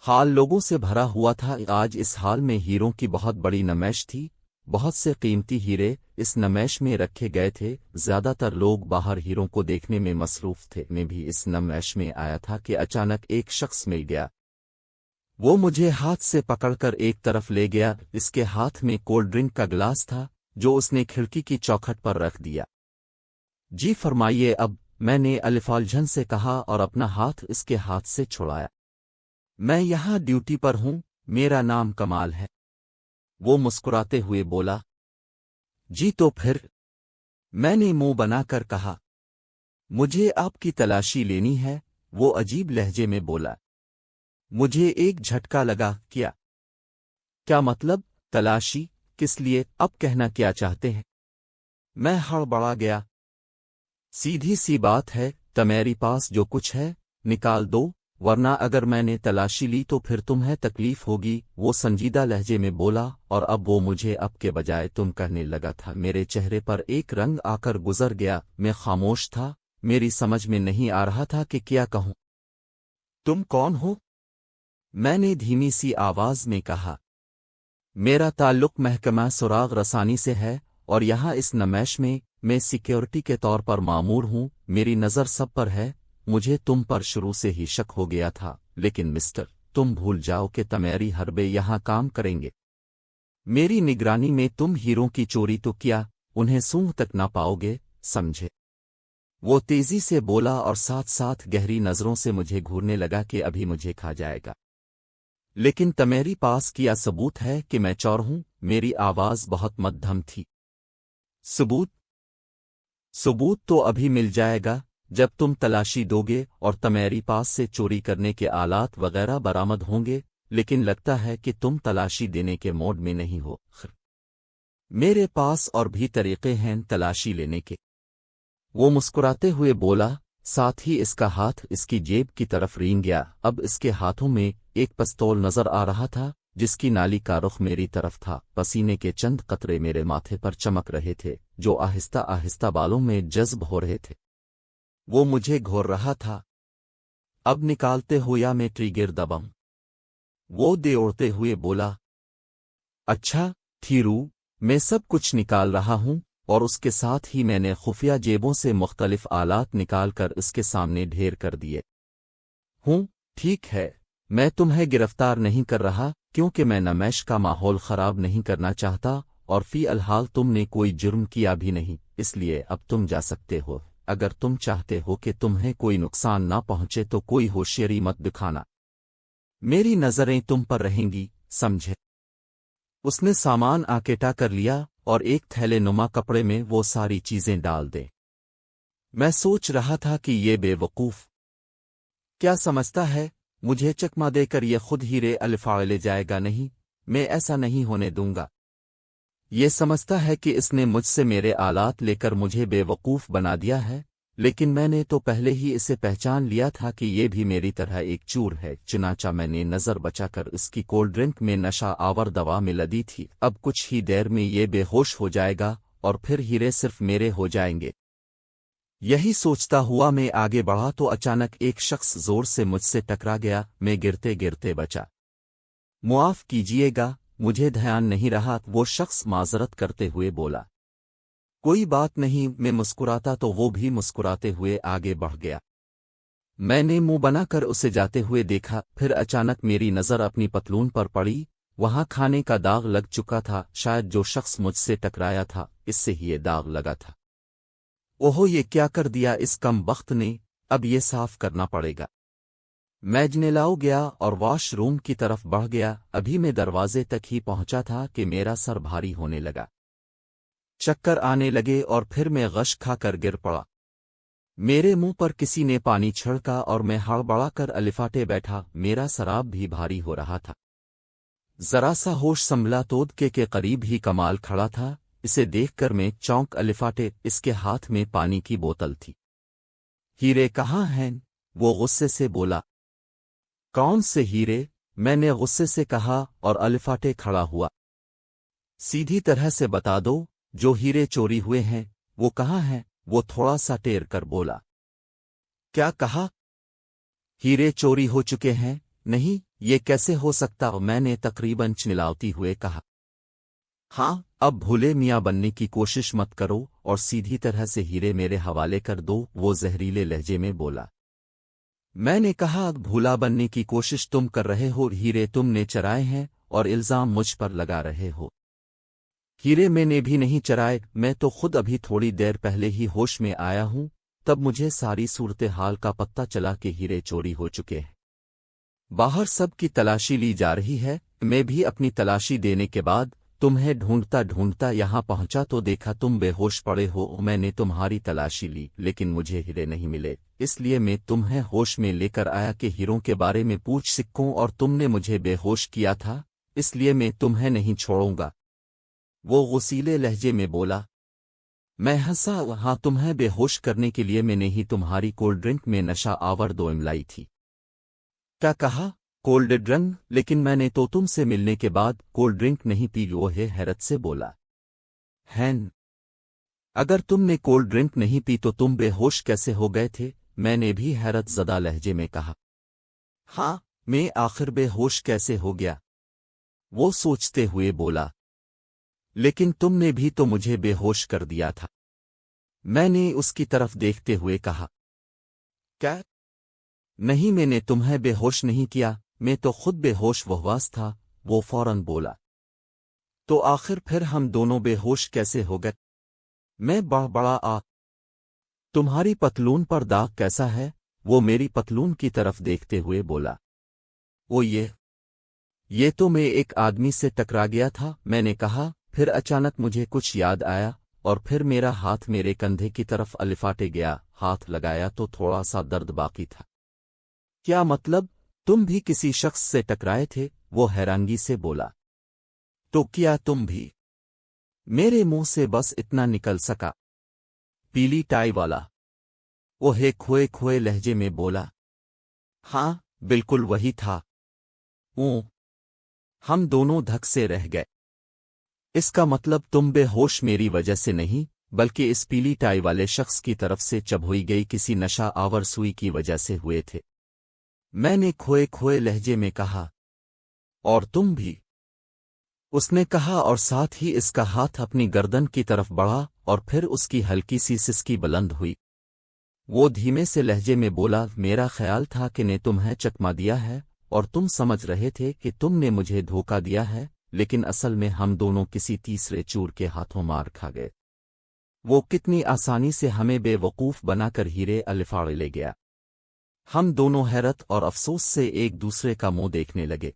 हाल लोगों से भरा हुआ था। आज इस हाल में हीरों की बहुत बड़ी नमैश थी। बहुत से कीमती हीरे इस नमैश में रखे गए थे। ज्यादातर लोग बाहर हीरों को देखने में मसरूफ थे। मैं भी इस नमैश में आया था कि अचानक एक शख्स मिल गया। वो मुझे हाथ से पकड़कर एक तरफ ले गया। इसके हाथ में कोल्ड ड्रिंक का गिलास था जो उसने खिड़की की चौखट पर रख दिया। जी फरमाइए अब, मैंने अलिफालझन से कहा और अपना हाथ इसके हाथ से छुड़ाया। मैं यहाँ ड्यूटी पर हूँ, मेरा नाम कमाल है। वो मुस्कुराते हुए बोला। जी तो फिर? मैंने मुंह बनाकर कहा। मुझे आपकी तलाशी लेनी है, वो अजीब लहजे में बोला। मुझे एक झटका लगा। क्या क्या मतलब? तलाशी किस लिए? अब कहना क्या चाहते हैं? मैं हड़बड़ा गया। सीधी सी बात है, तुम्हारे पास जो कुछ है निकाल दो, वरना अगर मैंने तलाशी ली तो फिर तुम्हें तकलीफ होगी, वो संजीदा लहजे में बोला। और अब वो मुझे अब के बजाय तुम कहने लगा था। मेरे चेहरे पर एक रंग आकर गुजर गया। मैं खामोश था, मेरी समझ में नहीं आ रहा था कि क्या कहूं। तुम कौन हो? मैंने धीमी सी आवाज में कहा। मेरा ताल्लुक महकमा सुराग रसानी से है और यहाँ इस नमैश में मैं सिक्योरिटी के तौर पर मामूर हूँ। मेरी नज़र सब पर है। मुझे तुम पर शुरू से ही शक हो गया था, लेकिन मिस्टर, तुम भूल जाओ कि तुम्हारी हरबे यहाँ काम करेंगे। मेरी निगरानी में तुम हीरों की चोरी तो किया, उन्हें सूंघ तक ना पाओगे, समझे? वो तेजी से बोला और साथ साथ गहरी नज़रों से मुझे घूरने लगा कि अभी मुझे खा जाएगा। लेकिन तुम्हारी पास क्या सबूत है कि मैं चोर हूं? मेरी आवाज बहुत मध्यम थी। सबूत? सबूत तो अभी मिल जाएगा जब तुम तलाशी दोगे और तुम्हारी पास से चोरी करने के आलात वगैरह बरामद होंगे। लेकिन लगता है कि तुम तलाशी देने के मोड में नहीं हो। मेरे पास और भी तरीके हैं तलाशी लेने के, वो मुस्कुराते हुए बोला। साथ ही इसका हाथ इसकी जेब की तरफ रेंग गया। अब इसके हाथों में एक पिस्तौल नजर आ रहा था जिसकी नाली का रुख मेरी तरफ था। पसीने के चंद कतरे मेरे माथे पर चमक रहे थे जो आहिस्ता आहिस्ता बालों में जज्ब हो रहे थे। वो मुझे घोर रहा था। अब निकालते हो या मैं ट्रिगर दबाऊं? वो दौड़ते हुए बोला। अच्छा थीरू, मैं सब कुछ निकाल रहा हूं। और उसके साथ ही मैंने खुफिया जेबों से मुख्तलिफ आलात निकालकर इसके सामने ढेर कर दिए। ठीक है, मैं तुम्हें गिरफ्तार नहीं कर रहा क्योंकि मैं नमैश का माहौल खराब नहीं करना चाहता और फी अलहाल तुमने कोई जुर्म किया भी नहीं, इसलिए अब तुम जा सकते हो। अगर तुम चाहते हो कि तुम्हें कोई नुकसान ना पहुंचे तो कोई होशियारी मत दिखाना। मेरी नजरें तुम पर रहेंगी, समझे? उसने सामान आकेटा कर लिया और एक थैले नुमा कपड़े में वो सारी चीजें डाल दे। मैं सोच रहा था कि ये बेवकूफ क्या समझता है, मुझे चकमा देकर ये खुद हीरे अलिफा ले जाएगा। नहीं, मैं ऐसा नहीं होने दूंगा। ये समझता है कि इसने मुझसे मेरे आलात लेकर मुझे बेवकूफ बना दिया है, लेकिन मैंने तो पहले ही इसे पहचान लिया था कि ये भी मेरी तरह एक चूर है। चुनाचा मैंने नजर बचाकर इसकी कोल्ड ड्रिंक में नशा आवर दवा में लदी थी। अब कुछ ही देर में ये बेहोश हो जाएगा और फिर हीरे सिर्फ मेरे हो जाएंगे। यही सोचता हुआ मैं आगे बढ़ा तो अचानक एक शख्स जोर से मुझसे टकरा गया। मैं गिरते गिरते बचा। मुआफ कीजिएगा, मुझे ध्यान नहीं रहा, वो शख्स माजरत करते हुए बोला। कोई बात नहीं, मैं मुस्कुराता तो वो भी मुस्कुराते हुए आगे बढ़ गया। मैंने मुंह बनाकर उसे जाते हुए देखा। फिर अचानक मेरी नज़र अपनी पतलून पर पड़ी। वहां खाने का दाग लग चुका था। शायद जो शख्स मुझसे टकराया था इससे ही ये दाग लगा था। ओहो, ये क्या कर दिया इस कम बख्त ने, अब ये साफ करना पड़ेगा। मैं जनेलाओ गया और वॉशरूम की तरफ बढ़ गया। अभी मैं दरवाजे तक ही पहुंचा था कि मेरा सर भारी होने लगा, चक्कर आने लगे और फिर मैं गश खाकर गिर पड़ा। मेरे मुंह पर किसी ने पानी छिड़का और मैं हड़बड़ा कर अलिफाटे बैठा। मेरा सराब भी भारी हो रहा था। जरा सा होश संभला तो के करीब ही कमाल खड़ा था। इसे देखकर मैं चौंक। अलिफाटे, इसके हाथ में पानी की बोतल थी। हीरे कहाँ हैं? वो गुस्से से बोला। कौन से हीरे? मैंने गुस्से से कहा और अलिफाटे खड़ा हुआ। सीधी तरह से बता दो, जो हीरे चोरी हुए हैं वो कहाँ हैं? वो थोड़ा सा टेर कर बोला। क्या कहा? हीरे चोरी हो चुके हैं, نہیں، یہ کیسے ہو سکتا؟ میں نے تقریباً چنلاوتی ہوئے کہا۔ ہاں، اب بھولے میاں بننے کی کوشش مت کرو اور سیدھی طرح سے ہیرے میرے حوالے کر دو، وہ زہریلے لہجے میں بولا۔ میں نے کہا، بھولا بننے کی کوشش تم کر رہے ہو، ہیرے تم نے چرائے ہیں اور الزام مجھ پر لگا رہے ہو۔ ہیرے میں نے بھی نہیں چرائے، میں تو خود ابھی تھوڑی دیر پہلے ہی ہوش میں آیا ہوں، تب مجھے ساری صورتحال کا پتہ چلا کہ ہیرے چوری ہو چکے ہیں۔ باہر سب کی تلاشی لی جا رہی ہے، میں بھی اپنی تلاشی دینے کے بعد تمہیں ڈھونڈتا ڈھونڈتا یہاں پہنچا تو دیکھا تم بے ہوش پڑے ہو۔ میں نے تمہاری تلاشی لی لیکن مجھے ہیرے نہیں ملے، اس لیے میں تمہیں ہوش میں لے کر آیا کہ ہیروں کے بارے میں پوچھ سکوں، اور تم نے مجھے بے ہوش کیا تھا، اس لیے میں تمہیں نہیں چھوڑوں گا، وہ غصیلے لہجے میں بولا۔ میں ہنسا، وہاں تمہیں بے ہوش کرنے کے لیے میں نے ہی تمہاری کولڈ ڈرنک میں نشہ آور دوئم لائی تھی۔ کیا کہا؟ Cold drink? لیکن میں نے تو تم سے ملنے کے بعد کولڈ ڈرنک نہیں پی، وہ حیرت سے بولا۔ ہین، اگر تم نے کولڈ ڈرنک نہیں پی تو تم بے ہوش کیسے ہو گئے تھے؟ میں نے بھی حیرت زدہ لہجے میں کہا۔ ہاں، میں آخر بے ہوش کیسے ہو گیا؟ وہ سوچتے ہوئے بولا۔ لیکن تم نے بھی تو مجھے بے ہوش کر دیا تھا، میں نے اس کی طرف دیکھتے ہوئے کہا۔ کیا؟ نہیں، میں نے تمہیں بے ہوش نہیں کیا، میں تو خود بے ہوش وہواس تھا، وہ فوراً بولا۔ تو آخر پھر ہم دونوں بے ہوش کیسے ہو گئے؟ میں بڑا تمہاری پتلون پر داغ کیسا ہے؟ وہ میری پتلون کی طرف دیکھتے ہوئے بولا۔ وہ یہ تو میں ایک آدمی سے ٹکرا گیا تھا، میں نے کہا، پھر اچانک مجھے کچھ یاد آیا اور پھر میرا ہاتھ میرے کندھے کی طرف الفاٹے گیا، ہاتھ لگایا تو تھوڑا سا درد باقی تھا۔ کیا مطلب؟ تم بھی کسی شخص سے ٹکرائے تھے؟ وہ حیرانگی سے بولا۔ تو کیا تم بھی؟ میرے منہ سے بس اتنا نکل سکا۔ پیلی ٹائی والا، وہ کھوئے کھوئے لہجے میں بولا۔ ہاں، بالکل وہی تھا۔ ہم دونوں دھک سے رہ گئے۔ اس کا مطلب تم بے ہوش میری وجہ سے نہیں بلکہ اس پیلی ٹائی والے شخص کی طرف سے چبھوئی گئی کسی نشہ آور سوئی کی وجہ سے ہوئے تھے، میں نے کھوئے کھوئے لہجے میں کہا۔ اور تم بھی، اس نے کہا، اور ساتھ ہی اس کا ہاتھ اپنی گردن کی طرف بڑھا اور پھر اس کی ہلکی سی سسکی بلند ہوئی۔ وہ دھیمے سے لہجے میں بولا، میرا خیال تھا کہ نے تمہیں چکما دیا ہے اور تم سمجھ رہے تھے کہ تم نے مجھے دھوکہ دیا ہے، لیکن اصل میں ہم دونوں کسی تیسرے چور کے ہاتھوں مار کھا گئے۔ وہ کتنی آسانی سے ہمیں بے وقوف بنا کر ہیرے الفاڑے لے گیا۔ ہم دونوں حیرت اور افسوس سے ایک دوسرے کا منہ دیکھنے لگے۔